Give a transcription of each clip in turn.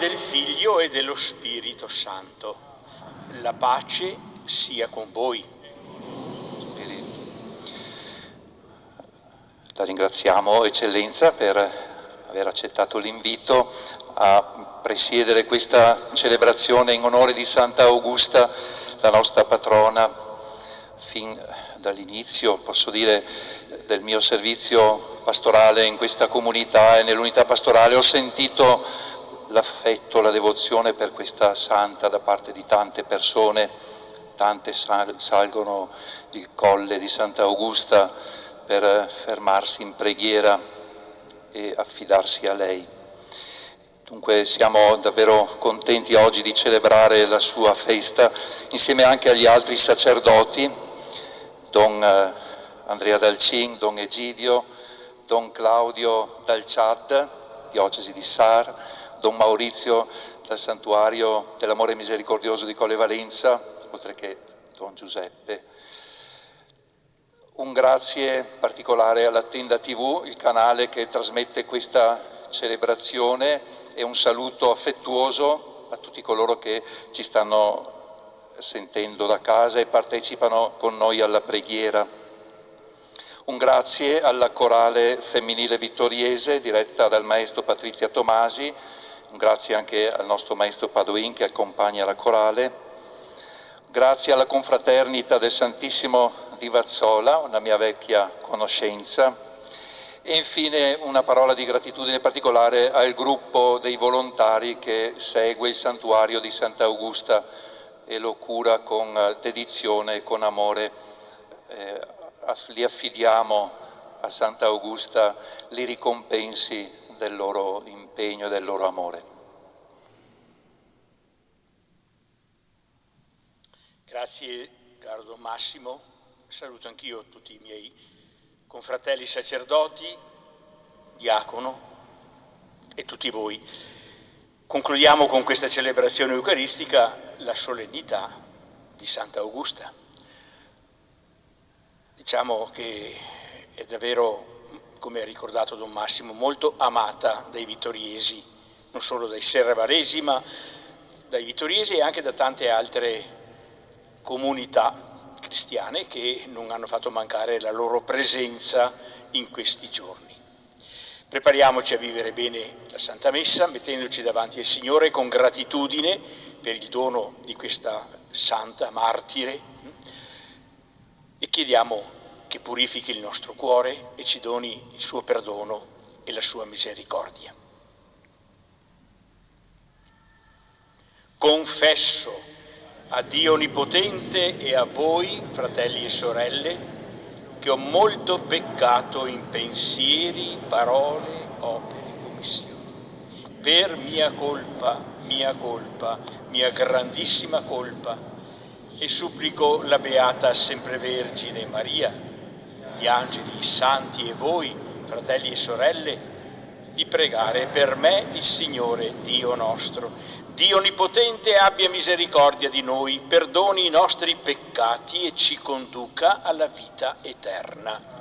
del Figlio e dello Spirito Santo. La pace sia con voi. La ringraziamo, Eccellenza, per aver accettato l'invito a presiedere questa celebrazione in onore di Santa Augusta, la nostra patrona. Fin dall'inizio, posso dire, del mio servizio pastorale in questa comunità e nell'unità pastorale ho sentito l'affetto, la devozione per questa santa da parte di tante persone. Tante salgono il colle di Santa Augusta per fermarsi in preghiera e affidarsi a lei. Dunque siamo davvero contenti oggi di celebrare la sua festa insieme anche agli altri sacerdoti, Don Andrea Dalcin, Don Egidio, Don Claudio dal Chad, diocesi di Sar, Don Maurizio dal Santuario dell'Amore Misericordioso di Colle Valenza, oltre che Don Giuseppe. Un grazie particolare alla Tenda TV, il canale che trasmette questa celebrazione, e un saluto affettuoso a tutti coloro che ci stanno sentendo da casa e partecipano con noi alla preghiera. Un grazie alla Corale Femminile Vittoriese diretta dal maestro Patrizia Tomasi, un grazie anche al nostro maestro Padoin che accompagna la corale. Grazie alla Confraternita del Santissimo di Vazzola, una mia vecchia conoscenza. E infine una parola di gratitudine particolare al gruppo dei volontari che segue il santuario di Santa Augusta e lo cura con dedizione e con amore. Li affidiamo a Santa Augusta, li ricompensi del loro impegno e del loro amore. Grazie, caro Don Massimo. Saluto anch'io tutti i miei confratelli sacerdoti, diacono e tutti voi. Concludiamo con questa celebrazione eucaristica la solennità di Santa Augusta. Diciamo che è davvero, come ha ricordato Don Massimo, molto amata dai vittoriesi, non solo dai serravaresi, ma dai vittoriesi e anche da tante altre comunità cristiane che non hanno fatto mancare la loro presenza in questi giorni. Prepariamoci a vivere bene la Santa Messa, mettendoci davanti al Signore con gratitudine per il dono di questa santa martire e chiediamo che purifichi il nostro cuore e ci doni il suo perdono e la sua misericordia. Confesso a Dio Onnipotente e a voi, fratelli e sorelle, che ho molto peccato in pensieri, parole, opere, omissioni. Per mia colpa, mia grandissima colpa, e supplico la Beata Semprevergine Maria, gli angeli, i santi e voi, fratelli e sorelle, di pregare per me il Signore Dio nostro. Dio Onnipotente abbia misericordia di noi, perdoni i nostri peccati e ci conduca alla vita eterna.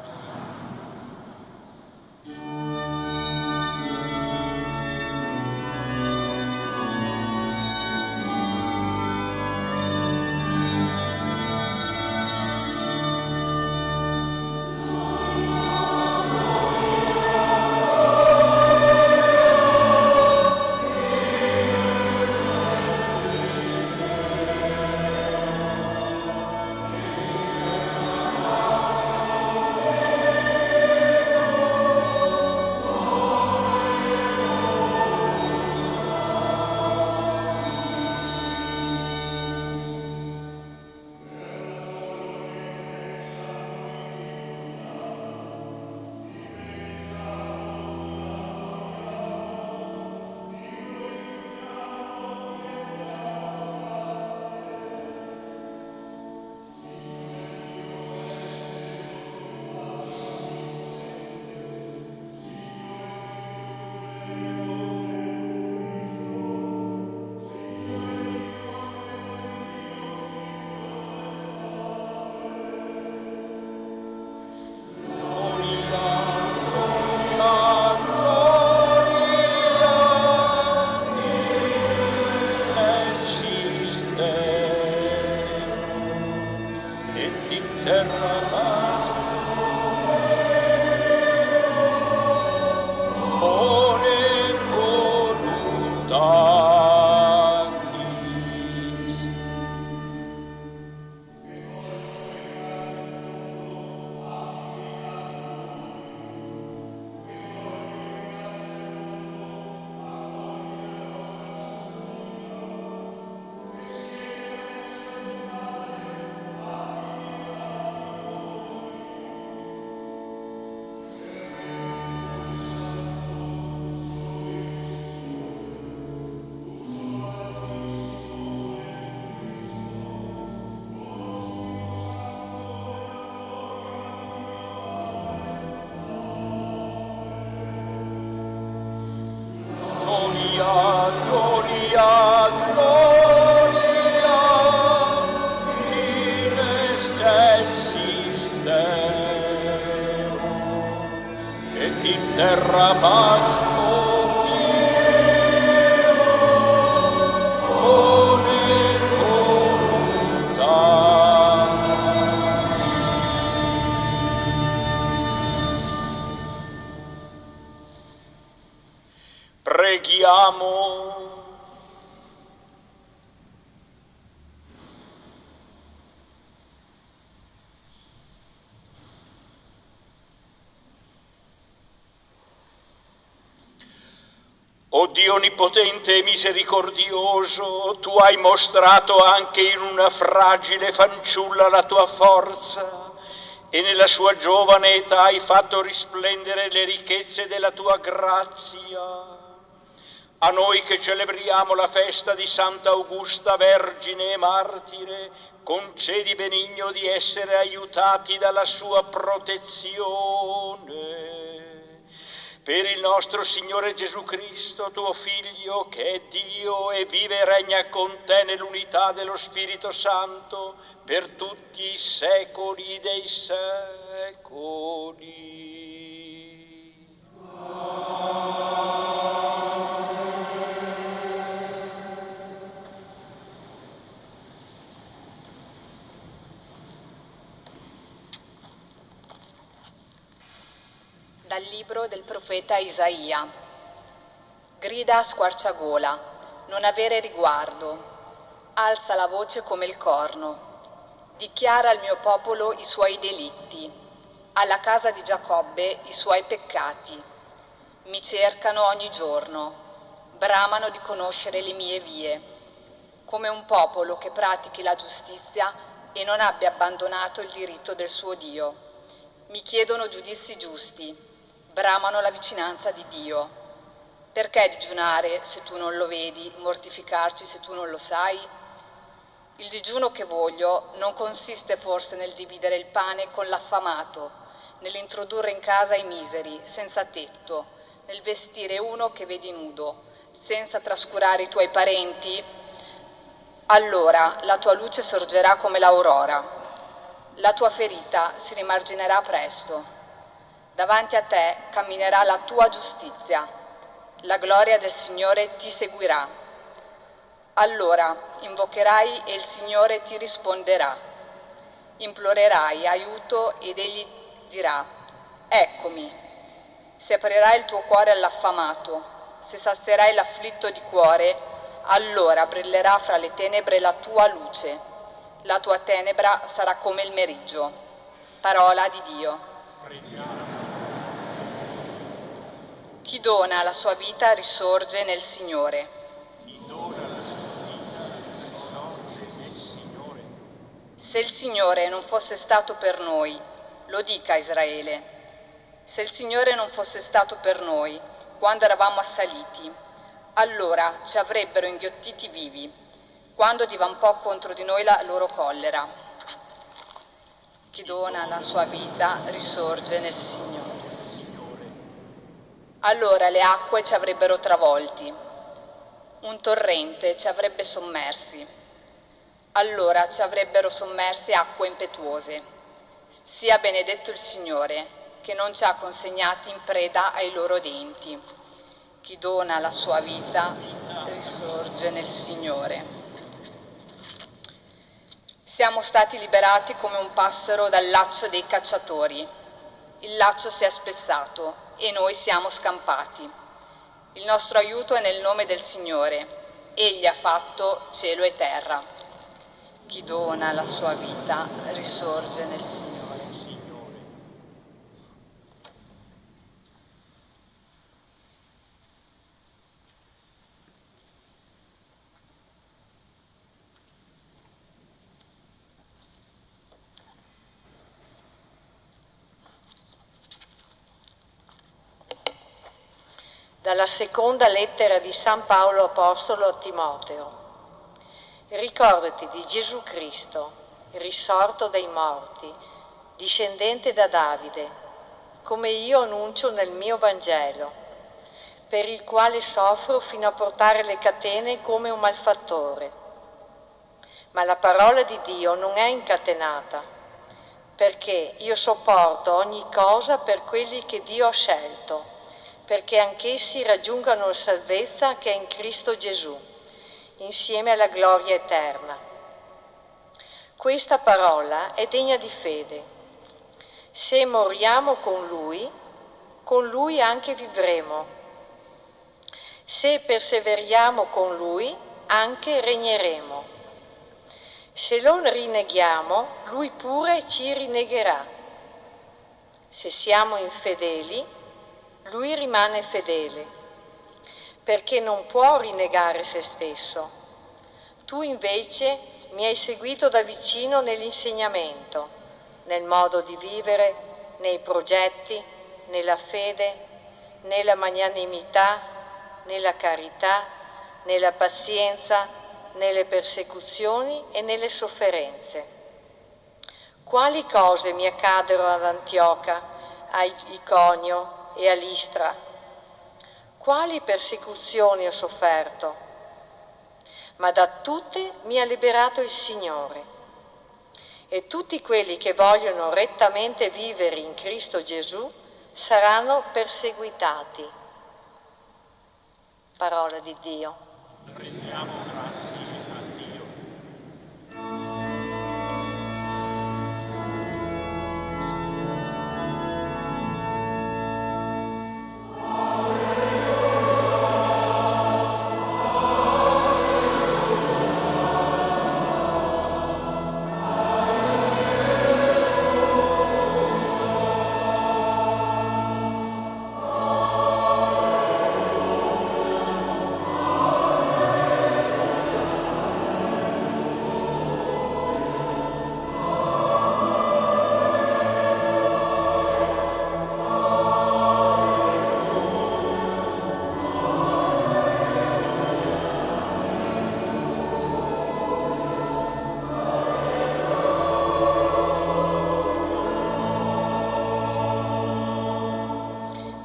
terra pace, buone voluntatis. Gloria, gloria, in excelsis Deo, et in terra pax omnium, bone voluntatis. Preghiamo. O Dio onnipotente e misericordioso, tu hai mostrato anche in una fragile fanciulla la tua forza e nella sua giovane età hai fatto risplendere le ricchezze della tua grazia. A noi che celebriamo la festa di Santa Augusta, Vergine e Martire, concedi benigno di essere aiutati dalla sua protezione. Per il nostro Signore Gesù Cristo, tuo Figlio, che è Dio e vive e regna con te nell'unità dello Spirito Santo, per tutti i secoli dei secoli. Dal libro del profeta Isaia. Grida a squarciagola, non avere riguardo, alza la voce come il corno, dichiara al mio popolo i suoi delitti, alla casa di Giacobbe i suoi peccati. Mi cercano ogni giorno, bramano di conoscere le mie vie, come un popolo che pratichi la giustizia e non abbia abbandonato il diritto del suo Dio. Mi chiedono giudizi giusti, bramano la vicinanza di Dio. Perché digiunare se tu non lo vedi, mortificarci se tu non lo sai? Il digiuno che voglio non consiste forse nel dividere il pane con l'affamato, nell'introdurre in casa i miseri, senza tetto, nel vestire uno che vedi nudo, senza trascurare i tuoi parenti? Allora la tua luce sorgerà come l'aurora, la tua ferita si rimarginerà presto. Davanti a te camminerà la tua giustizia, la gloria del Signore ti seguirà. Allora invocherai e il Signore ti risponderà. Implorerai aiuto ed Egli dirà: eccomi. Se aprirai il tuo cuore all'affamato, se sazierai l'afflitto di cuore, allora brillerà fra le tenebre la tua luce. La tua tenebra sarà come il meriggio. Parola di Dio. Chi dona la sua vita risorge nel Signore. Chi dona la sua vita risorge nel Signore. Se il Signore non fosse stato per noi, lo dica Israele. Se il Signore non fosse stato per noi quando eravamo assaliti, allora ci avrebbero inghiottiti vivi, quando divampò contro di noi la loro collera. Chi dona la sua vita risorge nel Signore. Allora le acque ci avrebbero travolti, un torrente ci avrebbe sommersi. Allora ci avrebbero sommersi acque impetuose. Sia benedetto il Signore, che non ci ha consegnati in preda ai loro denti. Chi dona la sua vita risorge nel Signore. Siamo stati liberati come un passero dal laccio dei cacciatori. Il laccio si è spezzato e noi siamo scampati. Il nostro aiuto è nel nome del Signore. Egli ha fatto cielo e terra. Chi dona la sua vita risorge nel Signore. Dalla seconda lettera di San Paolo Apostolo a Timoteo. Ricordati di Gesù Cristo, risorto dai morti, discendente da Davide, come io annuncio nel mio Vangelo, per il quale soffro fino a portare le catene come un malfattore. Ma la parola di Dio non è incatenata, perché io sopporto ogni cosa per quelli che Dio ha scelto, perché anch'essi raggiungano la salvezza che è in Cristo Gesù, insieme alla gloria eterna. Questa parola è degna di fede. Se moriamo con Lui anche vivremo. Se perseveriamo con Lui, anche regneremo. Se lo rinneghiamo, Lui pure ci rinnegherà. Se siamo infedeli, Lui rimane fedele, perché non può rinnegare se stesso. Tu invece mi hai seguito da vicino nell'insegnamento, nel modo di vivere, nei progetti, nella fede, nella magnanimità, nella carità, nella pazienza, nelle persecuzioni e nelle sofferenze. Quali cose mi accaddero ad Antioca, a Iconio e a Listra? Quali persecuzioni ho sofferto? Ma da tutte mi ha liberato il Signore. E tutti quelli che vogliono rettamente vivere in Cristo Gesù saranno perseguitati. Parola di Dio. Rendiamo grazie a Dio.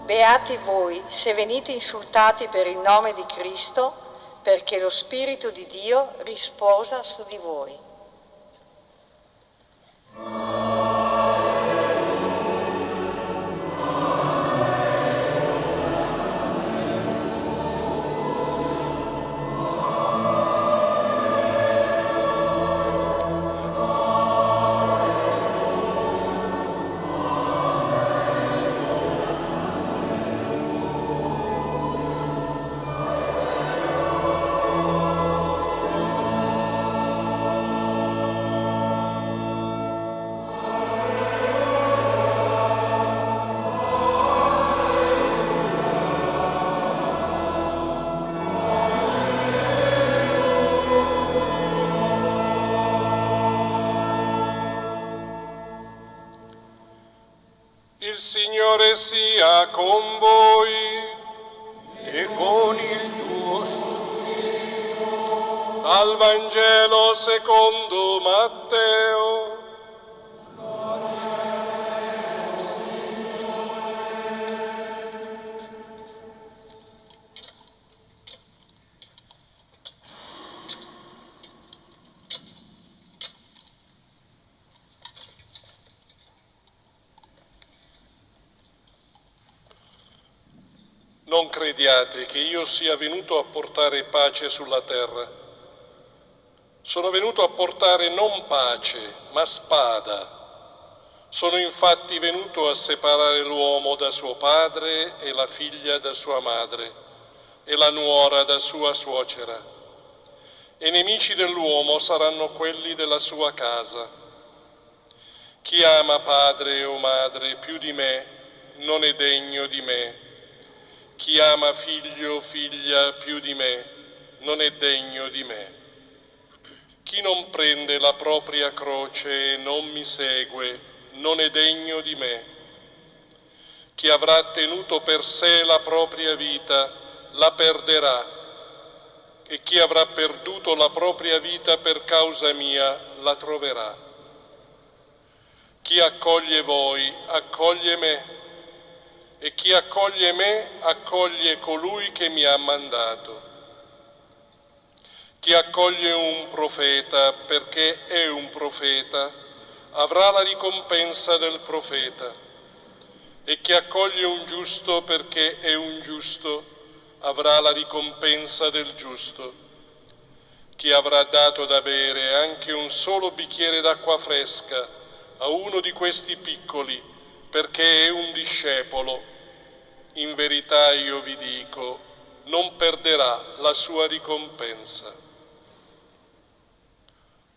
Beati voi se venite insultati per il nome di Cristo, perché lo Spirito di Dio riposa su di voi. Il Signore sia con voi E con il tuo Spirito. dal Vangelo secondo Matteo. Non crediate che io sia venuto a portare pace sulla terra. Sono venuto a portare non pace, ma spada. Sono infatti venuto a separare l'uomo da suo padre e la figlia da sua madre e la nuora da sua suocera. E nemici dell'uomo saranno quelli della sua casa. Chi ama padre o madre più di me non è degno di me. Chi ama figlio o figlia più di me non è degno di me. Chi non prende la propria croce e non mi segue non è degno di me. Chi avrà tenuto per sé la propria vita la perderà, e chi avrà perduto la propria vita per causa mia la troverà. Chi accoglie voi accoglie me, e chi accoglie me accoglie colui che mi ha mandato. Chi accoglie un profeta perché è un profeta avrà la ricompensa del profeta, e chi accoglie un giusto perché è un giusto avrà la ricompensa del giusto. Chi avrà dato da bere anche un solo bicchiere d'acqua fresca a uno di questi piccoli perché è un discepolo, in verità io vi dico, non perderà la sua ricompensa.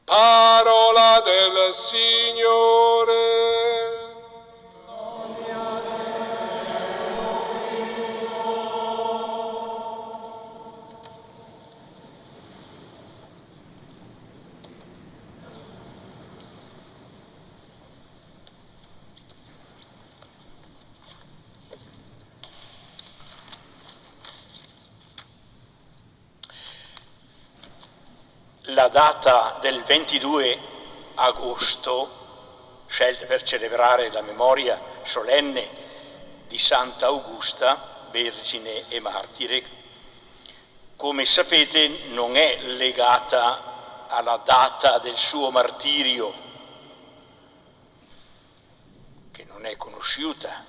Parola del Signore. La data del 22 agosto, scelta per celebrare la memoria solenne di Santa Augusta, vergine e martire, come sapete non è legata alla data del suo martirio, che non è conosciuta,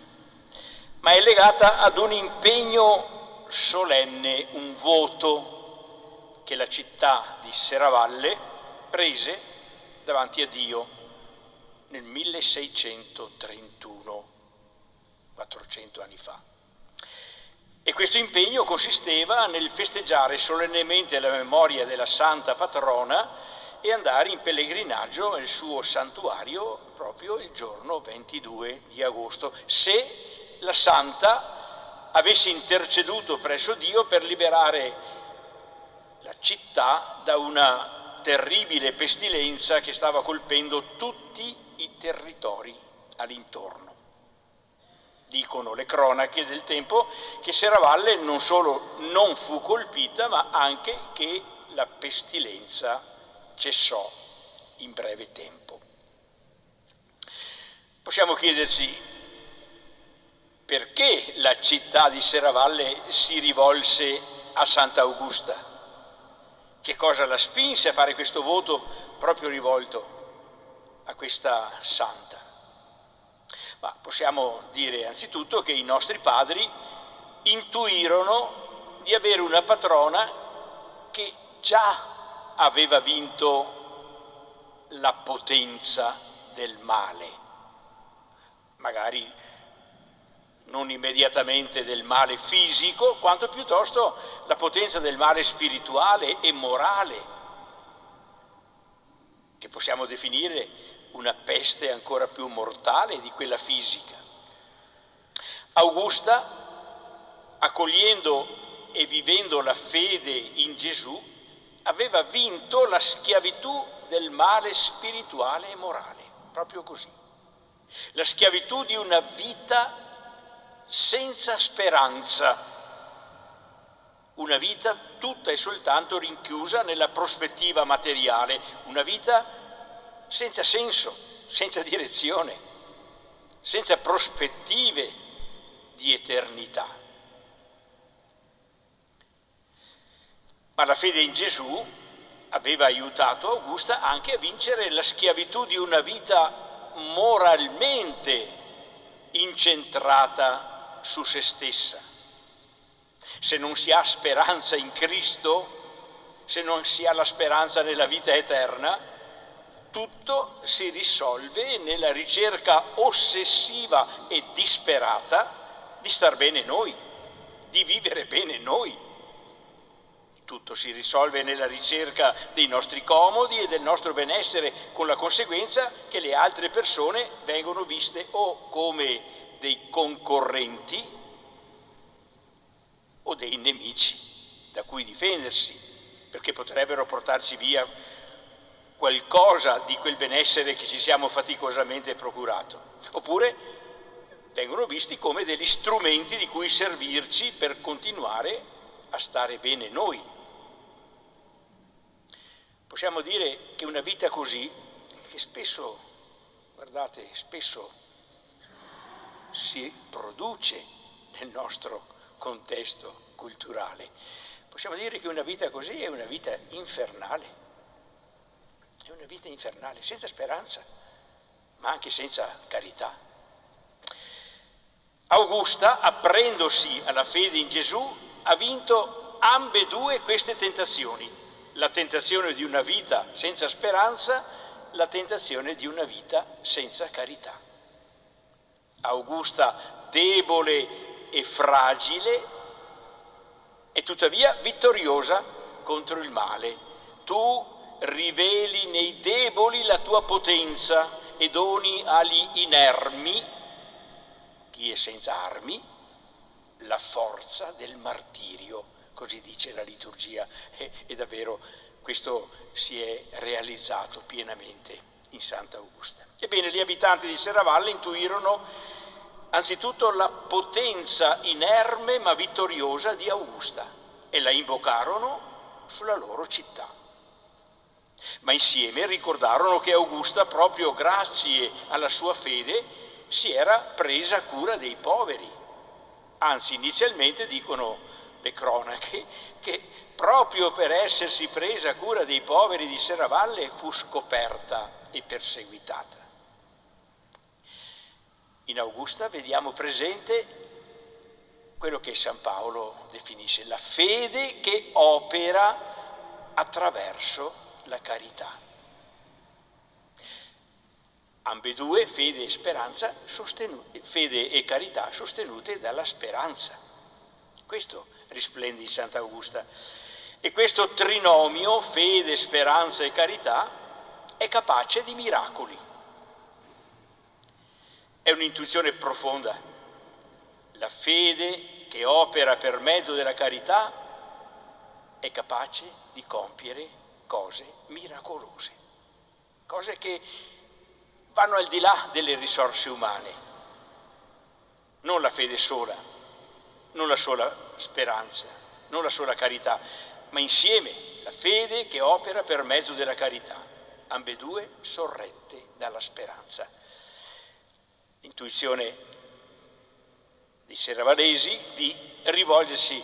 ma è legata ad un impegno solenne, un voto che la città di Serravalle prese davanti a Dio nel 1631, 400 anni fa. E questo impegno consisteva nel festeggiare solennemente la memoria della santa patrona e andare in pellegrinaggio nel suo santuario proprio il giorno 22 di agosto, se la santa avesse interceduto presso Dio per liberare la città da una terribile pestilenza che stava colpendo tutti i territori all'intorno. Dicono le cronache del tempo che Serravalle non solo non fu colpita, ma anche che la pestilenza cessò in breve tempo. Possiamo chiederci perché la città di Serravalle si rivolse a Santa Augusta. Che cosa la spinse a fare questo voto proprio rivolto a questa santa? Ma possiamo dire anzitutto che i nostri padri intuirono di avere una patrona che già aveva vinto la potenza del male, magari non immediatamente del male fisico, quanto piuttosto la potenza del male spirituale e morale, che possiamo definire una peste ancora più mortale di quella fisica. Augusta, accogliendo e vivendo la fede in Gesù, aveva vinto la schiavitù del male spirituale e morale, proprio così. La schiavitù di una vita senza speranza, una vita tutta e soltanto rinchiusa nella prospettiva materiale, una vita senza senso, senza direzione, senza prospettive di eternità. Ma la fede in Gesù aveva aiutato Augusta anche a vincere la schiavitù di una vita moralmente incentrata su se stessa. Se non si ha speranza in Cristo, se non si ha la speranza nella vita eterna, tutto si risolve nella ricerca ossessiva e disperata di star bene noi, di vivere bene noi. Tutto si risolve nella ricerca dei nostri comodi e del nostro benessere, con la conseguenza che le altre persone vengono viste o come dei concorrenti o dei nemici da cui difendersi, perché potrebbero portarci via qualcosa di quel benessere che ci siamo faticosamente procurato. Oppure vengono visti come degli strumenti di cui servirci per continuare a stare bene noi. Possiamo dire che una vita così, che spesso, guardate, spesso si produce nel nostro contesto culturale, possiamo dire che una vita così è una vita infernale, senza speranza, ma anche senza carità. Augusta, apprendosi alla fede in Gesù, ha vinto ambedue queste tentazioni. La tentazione di una vita senza speranza, la tentazione di una vita senza carità. Augusta, debole e fragile, e tuttavia vittoriosa contro il male. Tu riveli nei deboli la tua potenza e doni agli inermi, chi è senza armi, la forza del martirio. Così dice la liturgia, e davvero questo si è realizzato pienamente in Santa Augusta. Ebbene, gli abitanti di Serravalle intuirono anzitutto la potenza inerme ma vittoriosa di Augusta e la invocarono sulla loro città. Ma insieme ricordarono che Augusta, proprio grazie alla sua fede, si era presa cura dei poveri. Anzi, inizialmente dicono le cronache che proprio per essersi presa cura dei poveri di Serravalle fu scoperta e perseguitata. In Augusta vediamo presente quello che San Paolo definisce la fede che opera attraverso la carità. Ambedue, fede e carità, sostenute dalla speranza. Questo risplende in Santa Augusta. E questo trinomio, fede, speranza e carità, è capace di miracoli. È un'intuizione profonda. La fede che opera per mezzo della carità è capace di compiere cose miracolose, cose che vanno al di là delle risorse umane. Non la fede sola, non la sola speranza, non la sola carità, ma insieme la fede che opera per mezzo della carità, ambedue sorrette dalla speranza. L'intuizione dei serravalesi di rivolgersi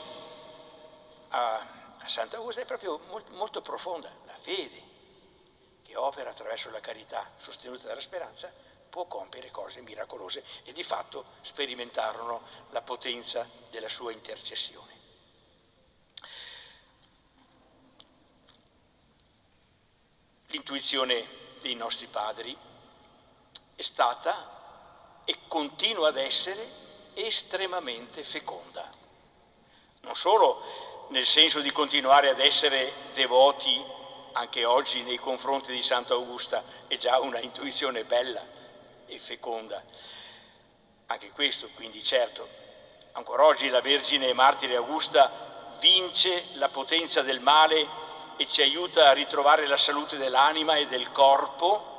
a Santa Augusta è proprio molto profonda. La fede che opera attraverso la carità sostenuta dalla speranza può compiere cose miracolose, e di fatto sperimentarono la potenza della sua intercessione. L'intuizione dei nostri padri è stata e continua ad essere estremamente feconda, non solo nel senso di continuare ad essere devoti anche oggi nei confronti di Santa Augusta, è già una intuizione bella e feconda. Anche questo, quindi, certo, ancora oggi la Vergine e Martire Augusta vince la potenza del male e ci aiuta a ritrovare la salute dell'anima e del corpo,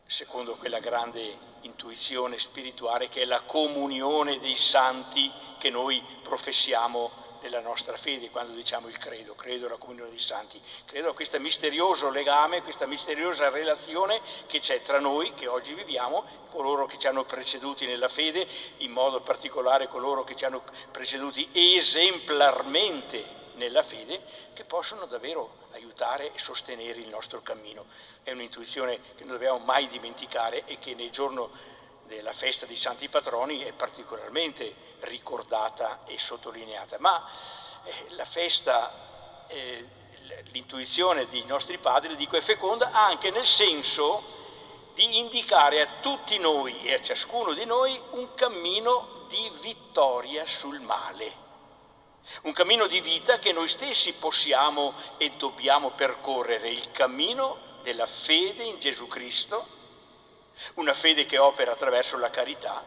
secondo quella grande intuizione spirituale che è la comunione dei santi che noi professiamo nella nostra fede quando diciamo il credo alla comunione dei santi, credo a questo misterioso legame, questa misteriosa relazione che c'è tra noi che oggi viviamo, coloro che ci hanno preceduti nella fede, in modo particolare coloro che ci hanno preceduti esemplarmente nella fede, che possono davvero aiutare e sostenere il nostro cammino. È un'intuizione che non dobbiamo mai dimenticare e che nel giorno della festa dei Santi Patroni è particolarmente ricordata e sottolineata. Ma la festa, l'intuizione dei nostri padri, dico, è feconda anche nel senso di indicare a tutti noi e a ciascuno di noi un cammino di vittoria sul male, un cammino di vita che noi stessi possiamo e dobbiamo percorrere, il cammino della fede in Gesù Cristo, una fede che opera attraverso la carità,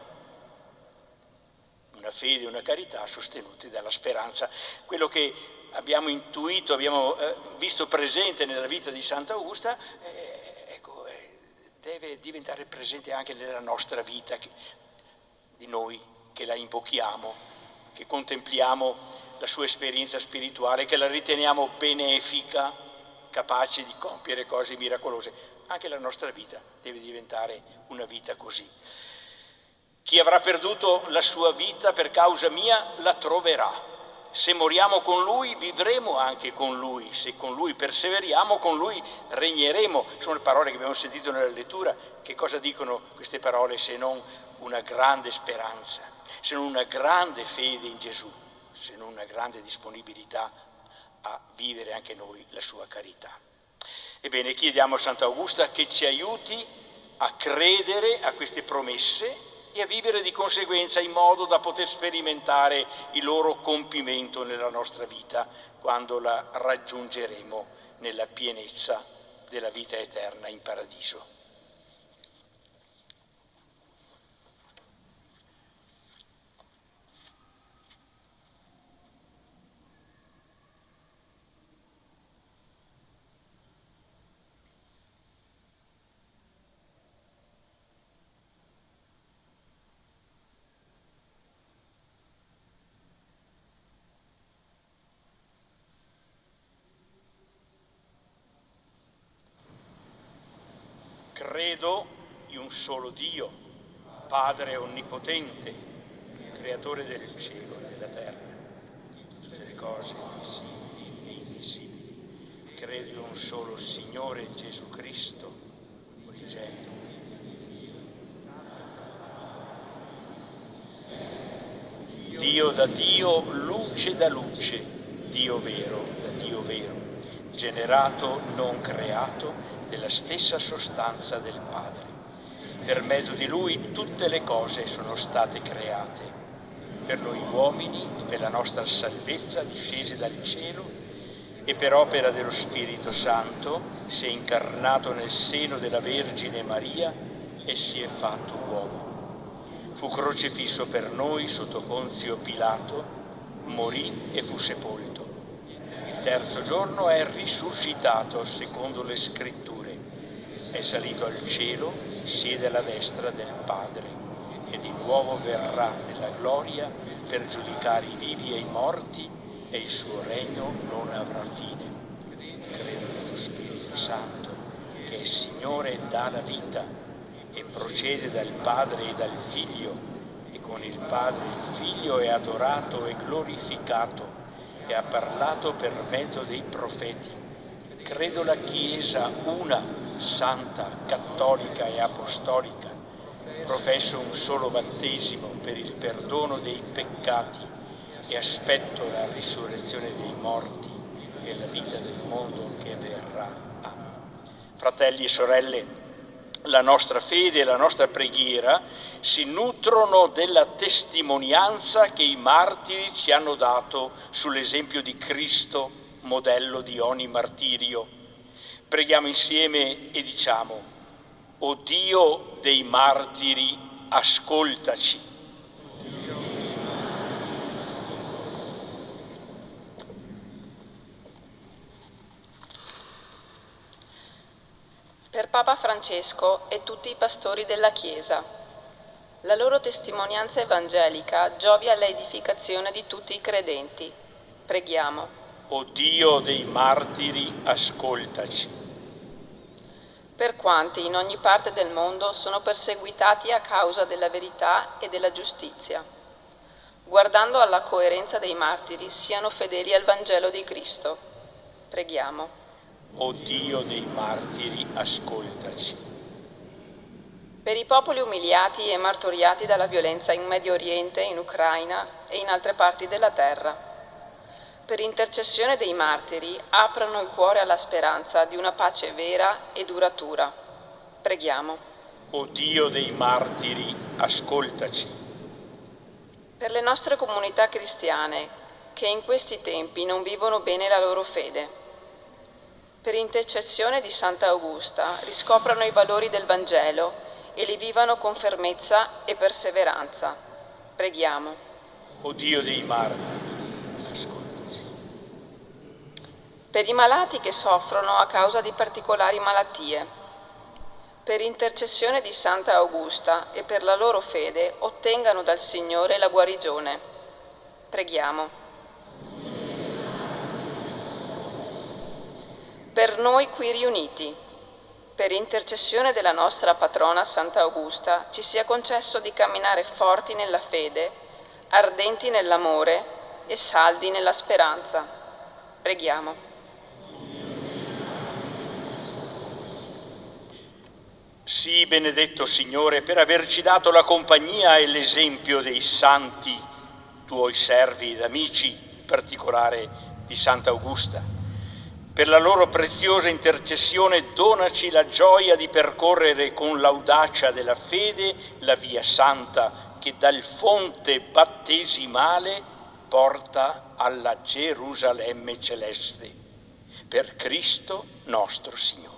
una fede e una carità sostenuti dalla speranza. Quello che abbiamo intuito, abbiamo visto presente nella vita di Sant'Augusta, deve diventare presente anche nella nostra vita, di noi che la invochiamo, che contempliamo la sua esperienza spirituale, che la riteniamo benefica, capace di compiere cose miracolose. Anche la nostra vita deve diventare una vita così. Chi avrà perduto la sua vita per causa mia la troverà. Se moriamo con Lui, vivremo anche con Lui. Se con Lui perseveriamo, con Lui regneremo. Sono le parole che abbiamo sentito nella lettura. Che cosa dicono queste parole se non una grande speranza, se non una grande fede in Gesù, se non una grande disponibilità a vivere anche noi la sua carità? Ebbene, chiediamo a Sant'Augusta che ci aiuti a credere a queste promesse e a vivere di conseguenza in modo da poter sperimentare il loro compimento nella nostra vita quando la raggiungeremo nella pienezza della vita eterna in paradiso. Credo in un solo Dio, Padre onnipotente, creatore del cielo e della terra, tutte le cose visibili e invisibili. Credo in un solo Signore Gesù Cristo, unigenito. Dio da Dio, luce da luce, Dio vero da Dio vero, generato, non creato, della stessa sostanza del Padre. Per mezzo di Lui tutte le cose sono state create, per noi uomini e per la nostra salvezza discesi dal cielo, e per opera dello Spirito Santo si è incarnato nel seno della Vergine Maria e si è fatto uomo. Fu crocifisso per noi sotto Ponzio Pilato, morì e fu sepolto. Il terzo giorno è risuscitato secondo le Scritture. È salito al cielo, siede alla destra del Padre e di nuovo verrà nella gloria per giudicare i vivi e i morti, e il suo regno non avrà fine. Credo nello Spirito Santo, che è Signore e dà la vita e procede dal Padre e dal Figlio, e con il Padre e il Figlio è adorato e glorificato e ha parlato per mezzo dei profeti. Credo la Chiesa una, santa, cattolica e apostolica. Professo un solo battesimo per il perdono dei peccati e aspetto la risurrezione dei morti e la vita del mondo che verrà. Amen. Fratelli e sorelle, la nostra fede e la nostra preghiera si nutrono della testimonianza che i martiri ci hanno dato sull'esempio di Cristo, modello di ogni martirio. Preghiamo insieme e diciamo: O Dio dei martiri, ascoltaci. Per Papa Francesco e tutti i pastori della Chiesa, la loro testimonianza evangelica giovi alla edificazione di tutti i credenti. Preghiamo. O Dio dei martiri, ascoltaci. Per quanti in ogni parte del mondo sono perseguitati a causa della verità e della giustizia, guardando alla coerenza dei martiri, siano fedeli al Vangelo di Cristo. Preghiamo. O Dio dei martiri, ascoltaci. Per i popoli umiliati e martoriati dalla violenza in Medio Oriente, in Ucraina e in altre parti della terra, per intercessione dei martiri, aprano il cuore alla speranza di una pace vera e duratura. Preghiamo. O Dio dei martiri, ascoltaci. Per le nostre comunità cristiane, che in questi tempi non vivono bene la loro fede, per intercessione di Santa Augusta, riscoprano i valori del Vangelo e li vivano con fermezza e perseveranza. Preghiamo. O Dio dei martiri, ascoltaci. Per i malati che soffrono a causa di particolari malattie, per intercessione di Santa Augusta e per la loro fede ottengano dal Signore la guarigione. Preghiamo. Per noi qui riuniti, per intercessione della nostra patrona Santa Augusta, ci sia concesso di camminare forti nella fede, ardenti nell'amore e saldi nella speranza. Preghiamo. Sii benedetto, Signore, per averci dato la compagnia e l'esempio dei santi, tuoi servi ed amici, in particolare di Santa Augusta. Per la loro preziosa intercessione donaci la gioia di percorrere con l'audacia della fede la via santa che dal fonte battesimale porta alla Gerusalemme celeste. Per Cristo nostro Signore.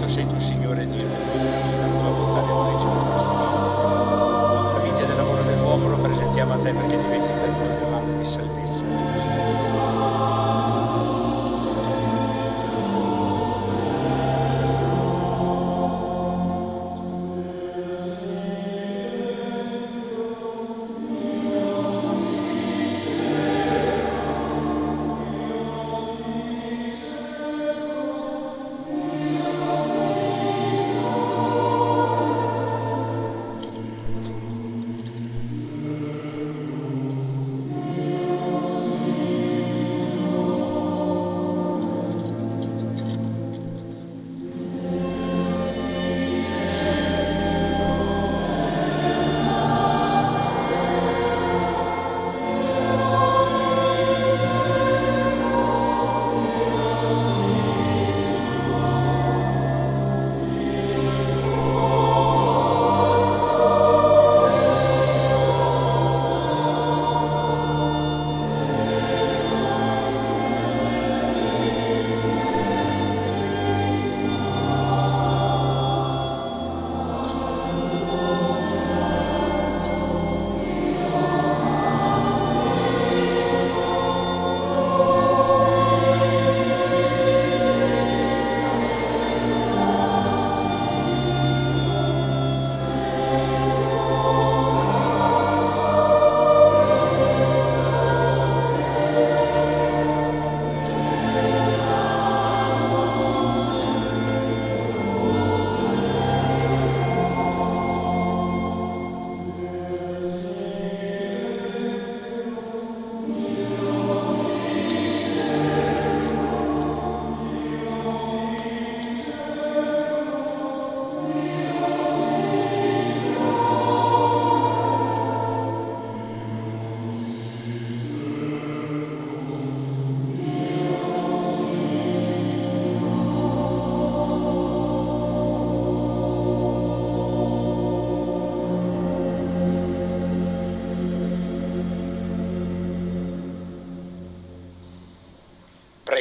Sei tu, Signore Dio dell'universo, la tua bontà non ricevuto questo mondo. La vita e del lavoro dell'uomo lo presentiamo a te perché diventi per noi bevanda di salvezza.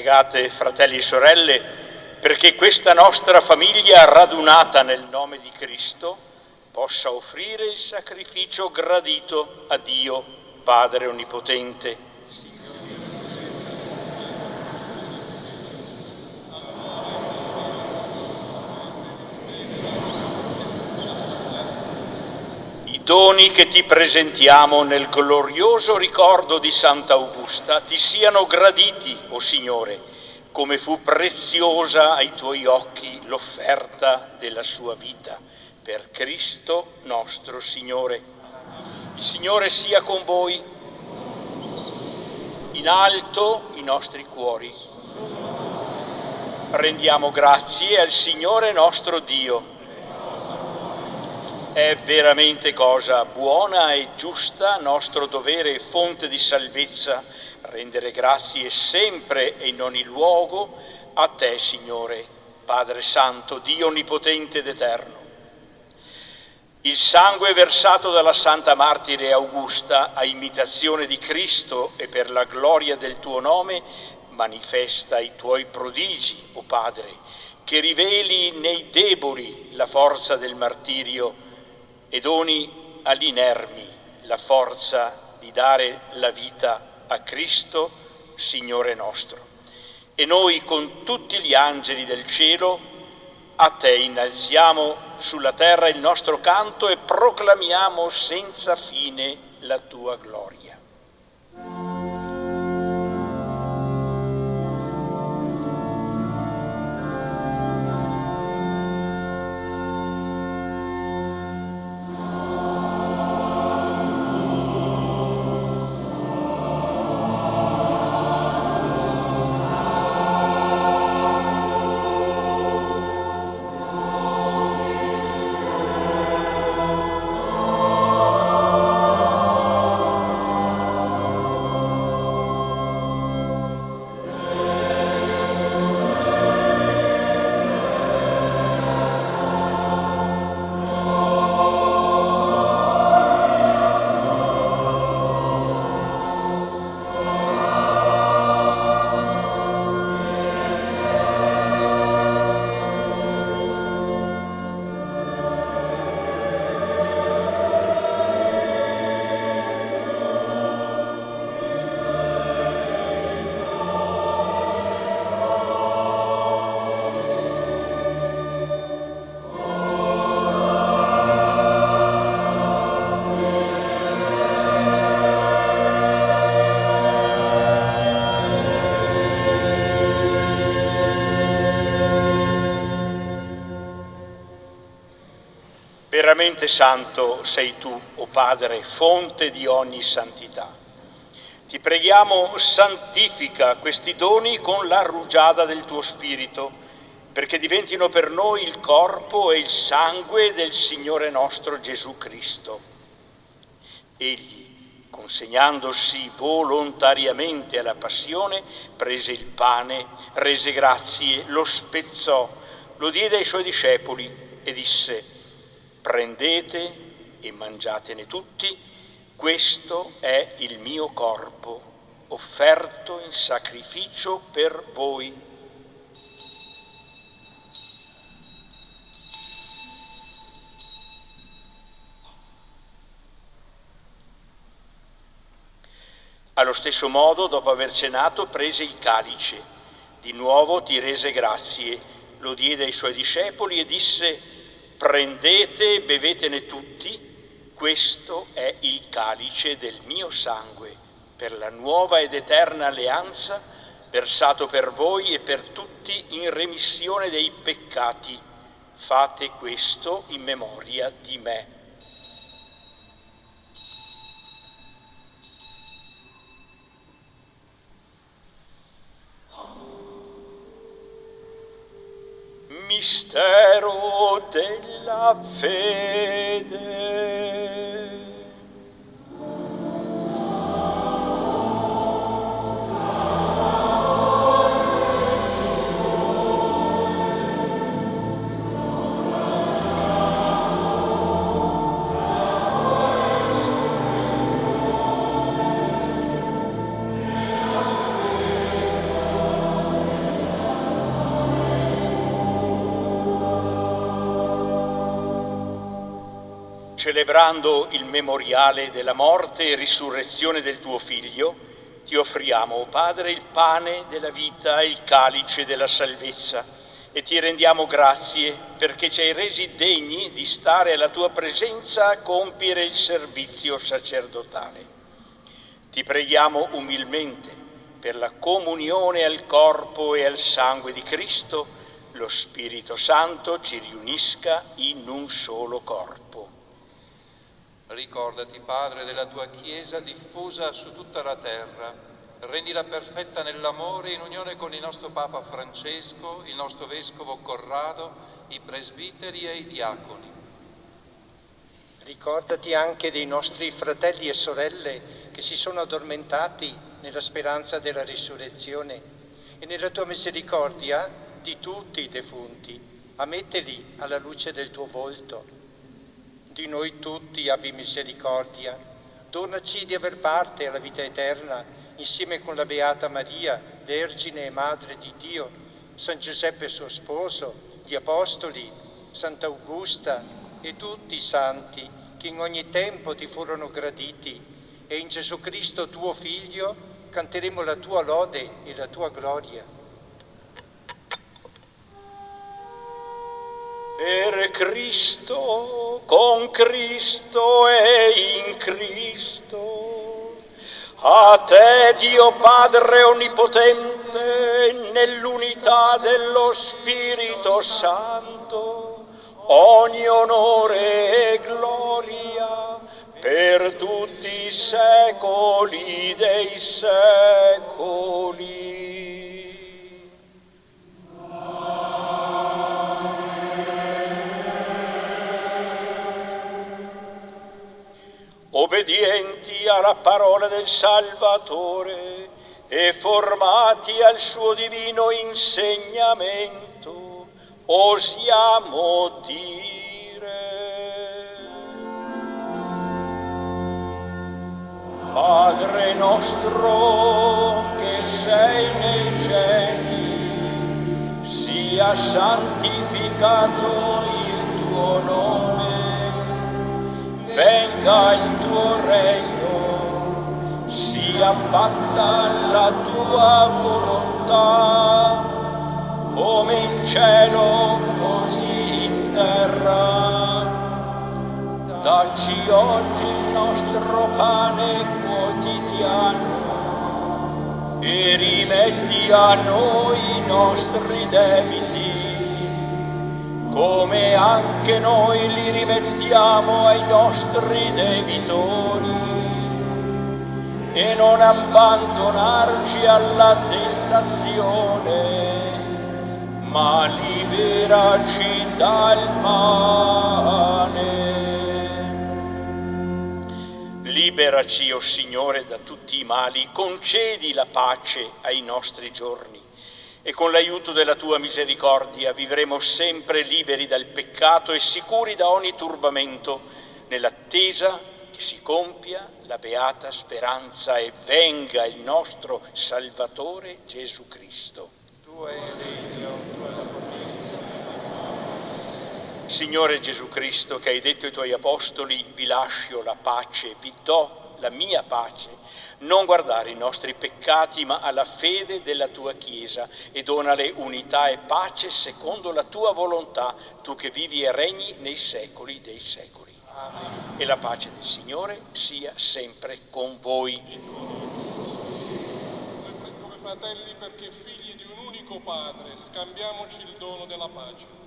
Pregate, fratelli e sorelle, perché questa nostra famiglia radunata nel nome di Cristo possa offrire il sacrificio gradito a Dio, Padre Onnipotente. I doni che ti presentiamo nel glorioso ricordo di Santa Augusta ti siano graditi, o Signore, come fu preziosa ai tuoi occhi l'offerta della sua vita, per Cristo nostro Signore. Il Signore sia con voi, in alto i nostri cuori. Rendiamo grazie al Signore nostro Dio. È veramente cosa buona e giusta, nostro dovere e fonte di salvezza, rendere grazie sempre e in ogni luogo a te, Signore, Padre Santo, Dio Onnipotente ed Eterno. Il sangue versato dalla Santa Martire Augusta a imitazione di Cristo e per la gloria del tuo nome manifesta i tuoi prodigi, o Padre, che riveli nei deboli la forza del martirio e doni agli inermi la forza di dare la vita a Cristo, Signore nostro. E noi con tutti gli angeli del cielo a te innalziamo sulla terra il nostro canto e proclamiamo senza fine la tua gloria. Veramente santo sei tu, o Padre, fonte di ogni santità. Ti preghiamo, santifica questi doni con la rugiada del tuo Spirito, perché diventino per noi il corpo e il sangue del Signore nostro Gesù Cristo. Egli, consegnandosi volontariamente alla passione, prese il pane, rese grazie, lo spezzò, lo diede ai suoi discepoli e disse: prendete e mangiatene tutti, questo è il mio corpo, offerto in sacrificio per voi. Allo stesso modo, dopo aver cenato, prese il calice, di nuovo ti rese grazie, lo diede ai suoi discepoli e disse: prendete e bevetene tutti, questo è il calice del mio sangue, per la nuova ed eterna alleanza, versato per voi e per tutti in remissione dei peccati. Fate questo in memoria di me. Mistero della fede. celebrando il memoriale della morte e risurrezione del tuo Figlio, ti offriamo, o Padre, il pane della vita e il calice della salvezza e ti rendiamo grazie perché ci hai resi degni di stare alla tua presenza a compiere il servizio sacerdotale. Ti preghiamo umilmente per la comunione al corpo e al sangue di Cristo, lo Spirito Santo ci riunisca in un solo corpo. Ricordati, Padre, della tua Chiesa diffusa su tutta la terra. Rendila perfetta nell'amore in unione con il nostro Papa Francesco, il nostro Vescovo Corrado, i presbiteri e i diaconi. Ricordati anche dei nostri fratelli e sorelle che si sono addormentati nella speranza della risurrezione e nella tua misericordia di tutti i defunti, ammettili alla luce del tuo volto. Di noi tutti abbi misericordia, donaci di aver parte alla vita eterna insieme con la Beata Maria, Vergine e Madre di Dio, San Giuseppe suo sposo, gli Apostoli, Sant'Augusta e tutti i santi che in ogni tempo ti furono graditi, e in Gesù Cristo tuo Figlio canteremo la tua lode e la tua gloria. Per Cristo, con Cristo e in Cristo, a te Dio Padre Onnipotente, nell'unità dello Spirito Santo, ogni onore e gloria per tutti i secoli dei secoli. Obbedienti alla parola del Salvatore e formati al suo divino insegnamento, osiamo dire: Padre nostro che sei nei cieli, sia santificato il tuo nome. Venga il tuo regno, sia fatta la tua volontà, come in cielo così in terra. Dacci oggi il nostro pane quotidiano e rimetti a noi i nostri debiti, come anche noi li rimettiamo ai nostri debitori, e non abbandonarci alla tentazione, ma liberaci dal male. Liberaci, o Signore, da tutti i mali, concedi la pace ai nostri giorni, e con l'aiuto della tua misericordia vivremo sempre liberi dal peccato e sicuri da ogni turbamento, nell'attesa che si compia la beata speranza e venga il nostro Salvatore Gesù Cristo. Tuo è il regno, tua la potenza. Signore Gesù Cristo, che hai detto ai tuoi apostoli: vi lascio la pace, vi do la mia pace, non guardare i nostri peccati ma alla fede della tua Chiesa, e donale unità e pace secondo la tua volontà, tu che vivi e regni nei secoli dei secoli. Amen. E la pace del Signore sia sempre con voi. Come fratelli, perché figli di un unico Padre, scambiamoci il dono della pace.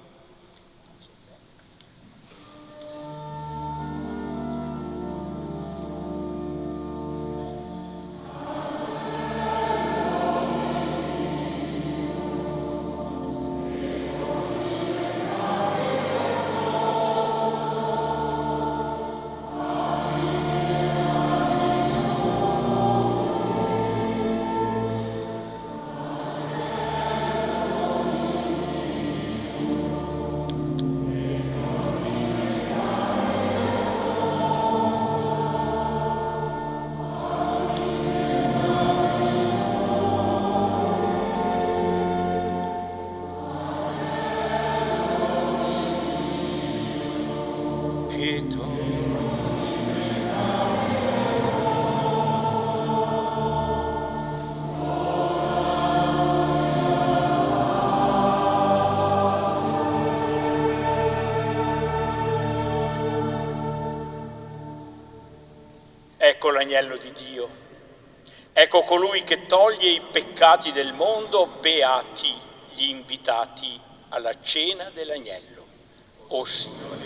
Che torna Ecco l'agnello di Dio, ecco colui che toglie i peccati del mondo, beati gli invitati alla cena dell'agnello. O Signore.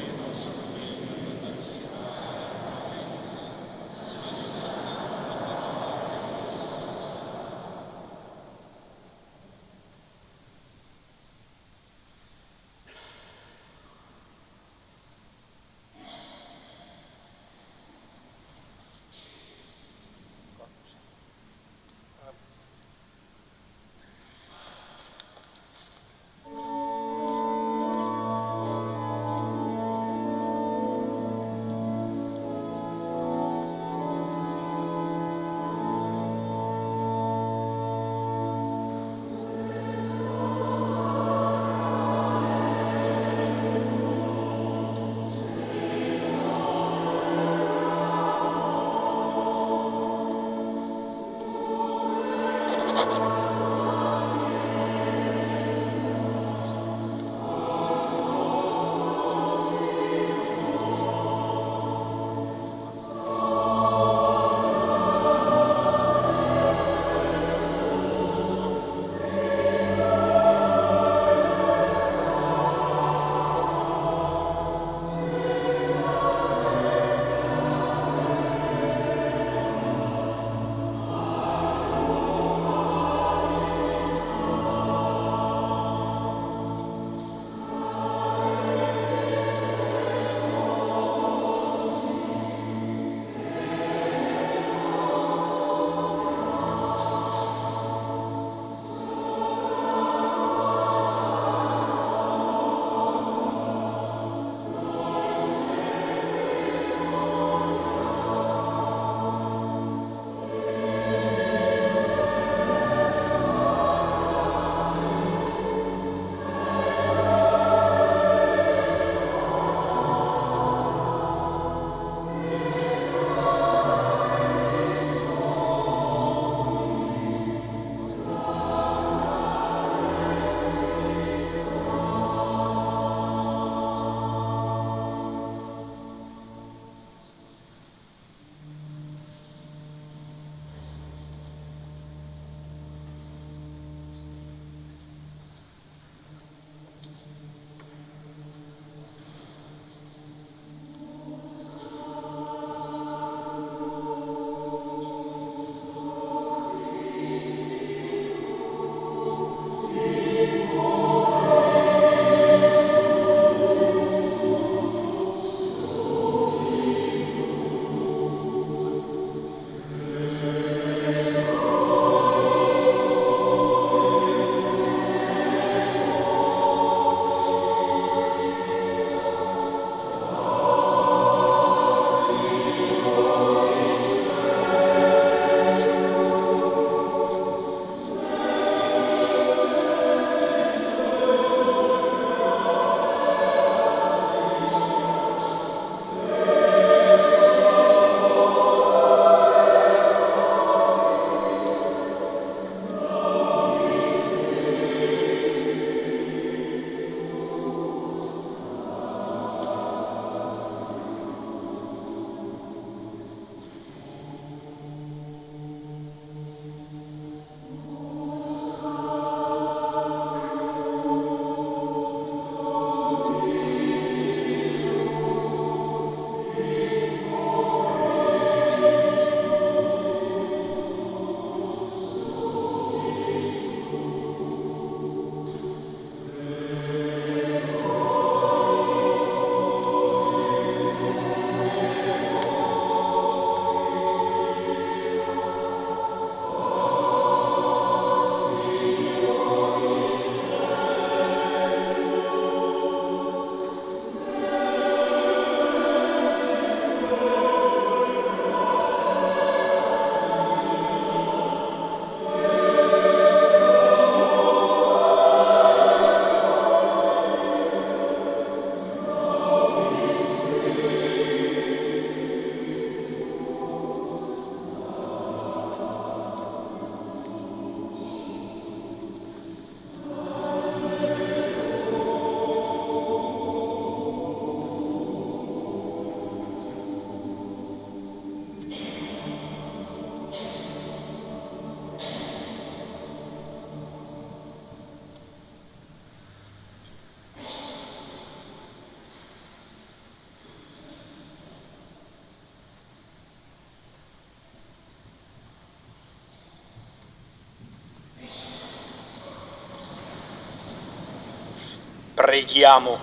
Preghiamo.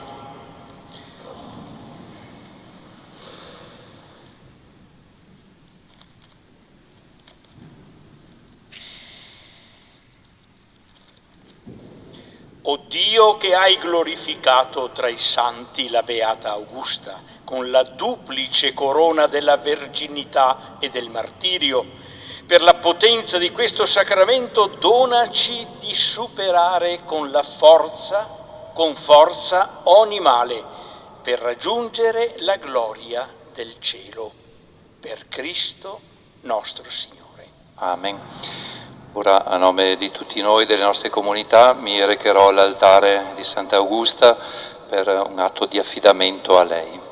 O Dio, che hai glorificato tra i santi la Beata Augusta con la duplice corona della verginità e del martirio, per la potenza di questo sacramento donaci di superare con forza ogni male, per raggiungere la gloria del cielo. Per Cristo nostro Signore. Amen. Ora, a nome di tutti noi, delle nostre comunità, mi recherò all'altare di Santa Augusta per un atto di affidamento a lei.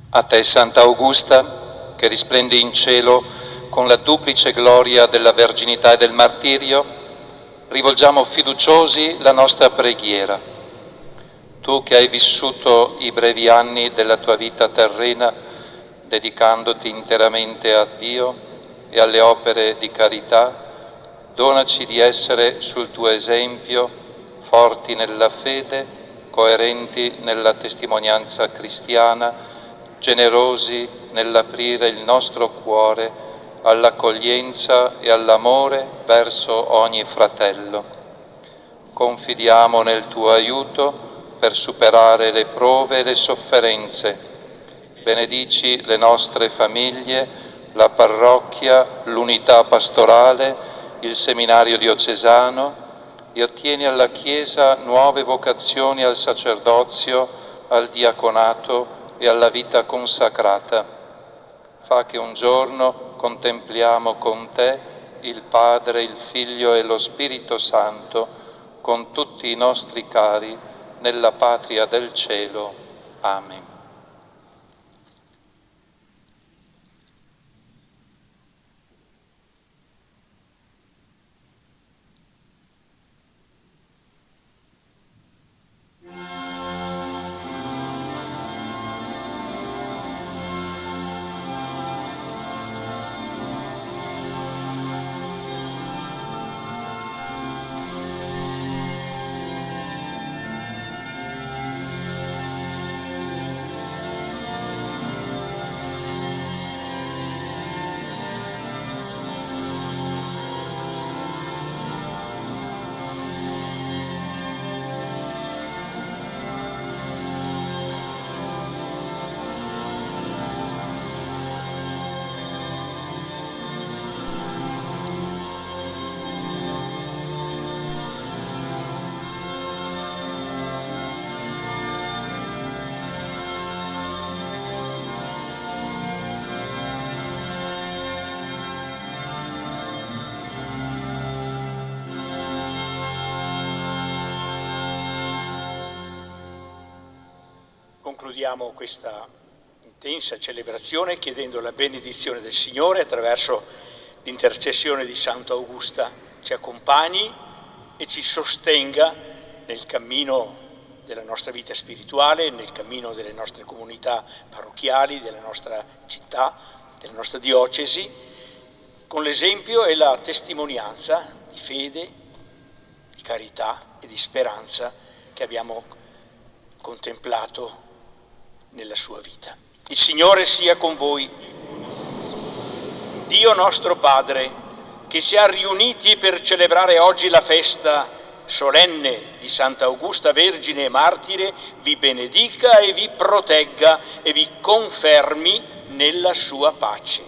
A te, Santa Augusta, che risplendi in cielo con la duplice gloria della verginità e del martirio, rivolgiamo fiduciosi la nostra preghiera. Tu che hai vissuto i brevi anni della tua vita terrena, dedicandoti interamente a Dio e alle opere di carità, donaci di essere sul tuo esempio, forti nella fede, coerenti nella testimonianza cristiana, generosi nell'aprire il nostro cuore all'accoglienza e all'amore verso ogni fratello. Confidiamo nel tuo aiuto per superare le prove e le sofferenze. Benedici le nostre famiglie, la parrocchia, l'unità pastorale, il seminario diocesano e ottieni alla Chiesa nuove vocazioni al sacerdozio, al diaconato e alla vita consacrata. Fa che un giorno contempliamo con te il Padre, il Figlio e lo Spirito Santo, con tutti i nostri cari, nella patria del cielo. Amen. Concludiamo questa intensa celebrazione chiedendo la benedizione del Signore attraverso l'intercessione di Santa Augusta ci accompagni e ci sostenga nel cammino della nostra vita spirituale, nel cammino delle nostre comunità parrocchiali, della nostra città, della nostra diocesi, con l'esempio e la testimonianza di fede, di carità e di speranza che abbiamo contemplato nella sua vita. Il Signore sia con voi. Dio nostro Padre, che ci ha riuniti per celebrare oggi la festa solenne di Santa Augusta Vergine e Martire, vi benedica e vi protegga e vi confermi nella sua pace.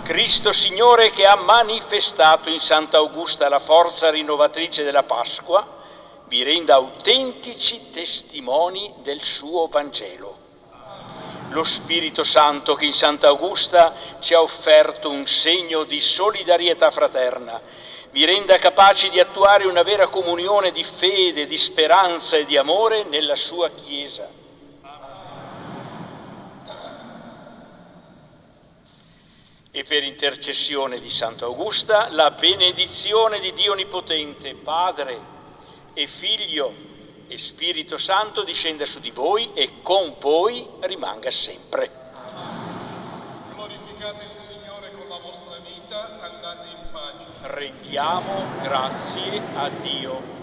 Cristo Signore, che ha manifestato in Santa Augusta la forza rinnovatrice della Pasqua, vi renda autentici testimoni del suo Vangelo. Lo Spirito Santo, che in Santa Augusta ci ha offerto un segno di solidarietà fraterna, vi renda capaci di attuare una vera comunione di fede, di speranza e di amore nella sua Chiesa. E per intercessione di Santa Augusta, la benedizione di Dio Onnipotente, Padre e Figlio e Spirito Santo discenda su di voi e con voi rimanga sempre. Glorificate il Signore con la vostra vita, andate in pace. Rendiamo grazie a Dio.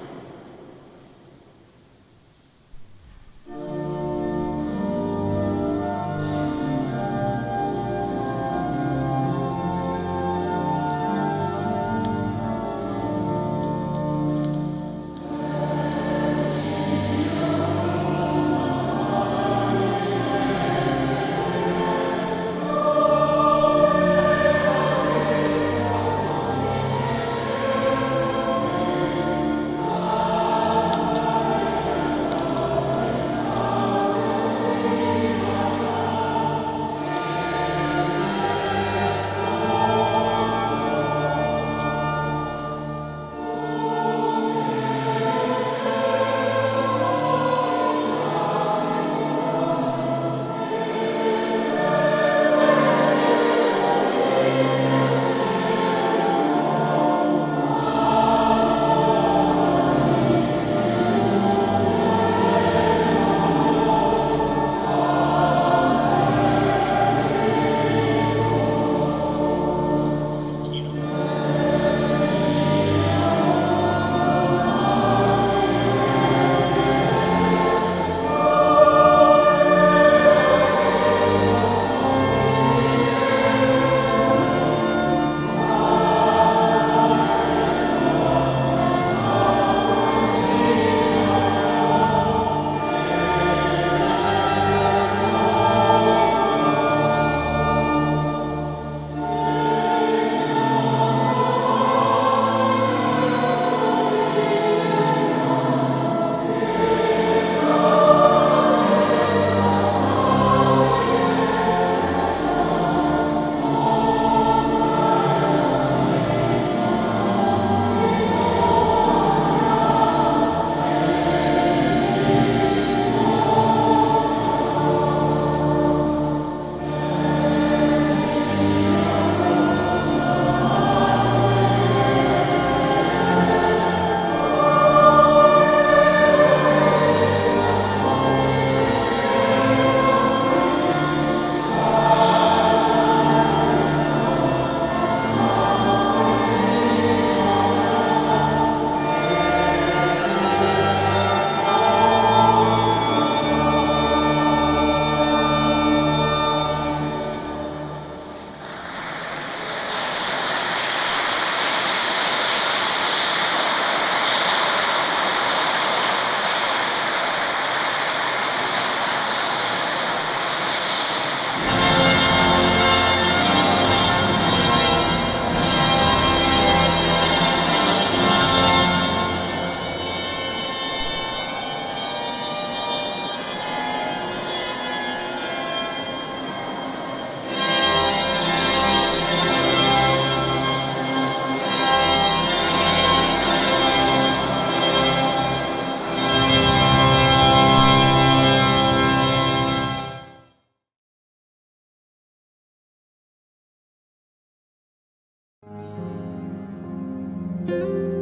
Thank you.